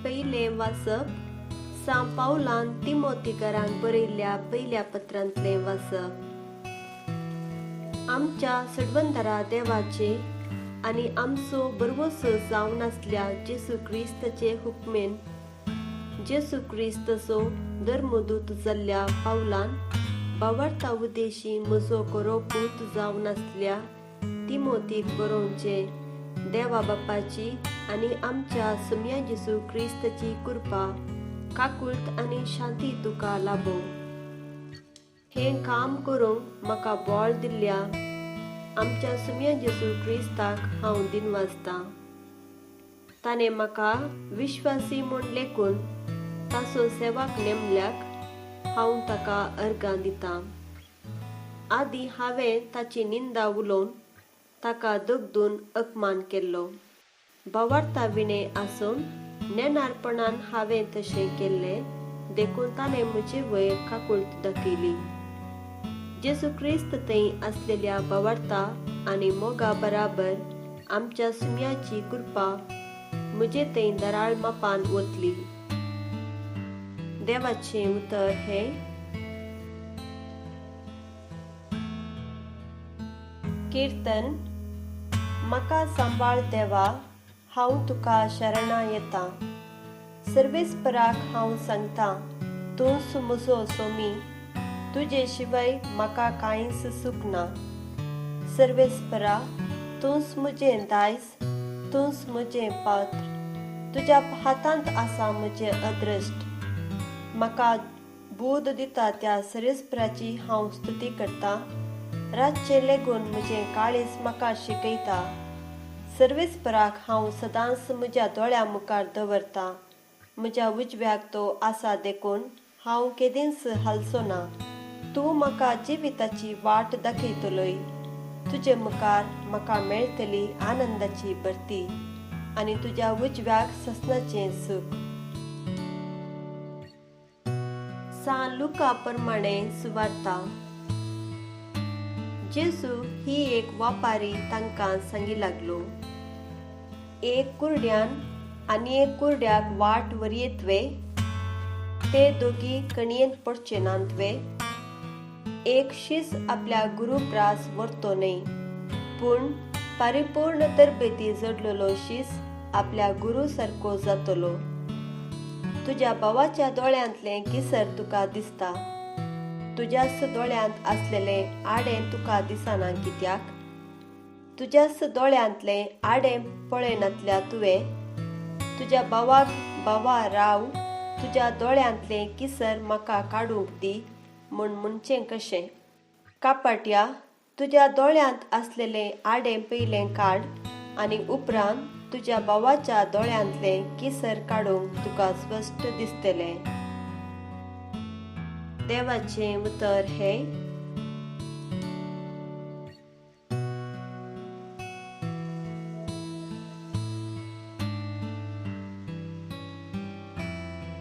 पयले वाचप सांत पावलान तिमोथेकारांक बरयल्ल्या पयल्या पत्रांतले वाचप। आमच्या सडवंतरा देवाचे आनी आमचो बरवसो जावन आसल्या जेसू क्रिस्ताचे हुकमेन जेसू क्रिस्तचो धर्मदूत जाल्ल्या पावलान भावार्था उद्देशी म्हजो खरो पूत जावन आसल्या तिमोथेक बरोवचे। देवा बापाची आनी आमच्या सुम्या जेसू क्रिस्ताची कृपा काकुळट आनी शांती तुका लाभो। हे काम करूंक म्हाका बळ दिल्ल्या आमच्या सुम्या जेसू क्रिस्ताक हांव दिनवाजतां। ताणें म्हाका विश्वासी म्हूण लेखून ताचो सेवाक नेमल्याक हांव ताका अर्गां दितां। आदीं हांवें ताची निंदा उलोवन ताका दगदून अपमान केल्लो। भावार्था विणें आसून नेनारपणान हांवें तशें केल्लें देखून ताणें म्हजे वयर काकुळट दाखयली। जेसू क्रिस्त थंय आसलेल्या भावार्था आनी मोगा बराबर आमच्या सुम्याची कृपा म्हजे थंय दराळ मापान वतली। देवाचें उतर हे कीर्तन। म्हाका सांबाळ देवा, हांव तुका शरणा येतां। सर्वेस्पराक हांव सांगतां, तूंच म्हजो सोमी, तुजे शिवाय म्हाका कांयच सूख ना। सर्वेस्परा, तूंच म्हजें दायज, तूंच म्हजें पात्र, तुज्या हातांत आसा म्हजें अदृश्ट। म्हाका बोध दिता त्या सर्वेस्पराची हांव स्तुती करतां। रातचें लेगून म्हजें काळीज म्हाका शिकयता। सर्वेस्पराक हांव सदांच म्हज्या दोळ्या मुखार दवरतां। म्हज्या उजव्याक तो आसा देखून हांव केदींच हालचो ना। तूं म्हाका जिविताची वाट दाखयतलोय। तुजे मुखार म्हाका मेळटली आनंदाची भरती आनी तुज्या उजव्याक ससनाचें सूख। सांत लुका प्रमाणें सुवार्ता। जेसू ही एक वापारी तांकां सांगी लागलो, एक कुरड्यान आनी एक कुरड्याक वाट वरयतवे, ते दोगी कणयेंत पडचे नांतवे। एक शीस आपल्या गुरूप्रास व्हरतो न्हय, पूण परिपूर्ण तरबेती जडलेलो शीस आपल्या गुरू सारको जातलो। तुज्या भावाच्या दोळ्यांतलें किसर तुका दिसता, तुज्याच दोळ्यांत आसलेलें आडें तुका दिसना कित्याक? तुज्याच दोळ्यांतलें आडें पळयनातल्या तुवें तुज्या भावाक भावा राव, तुज्या दोळ्यांतलें किसर म्हाका काडूंक दी म्हूण म्हणचें कशें? कापाट्या, तुज्या दोळ्यांत आसलेलें आडें पयलें काड आनी उपरांत तुज्या भावाच्या दोळ्यांतलें किसर काडूंक तुका स्पश्ट दिसतलें। देवाचें उतर हे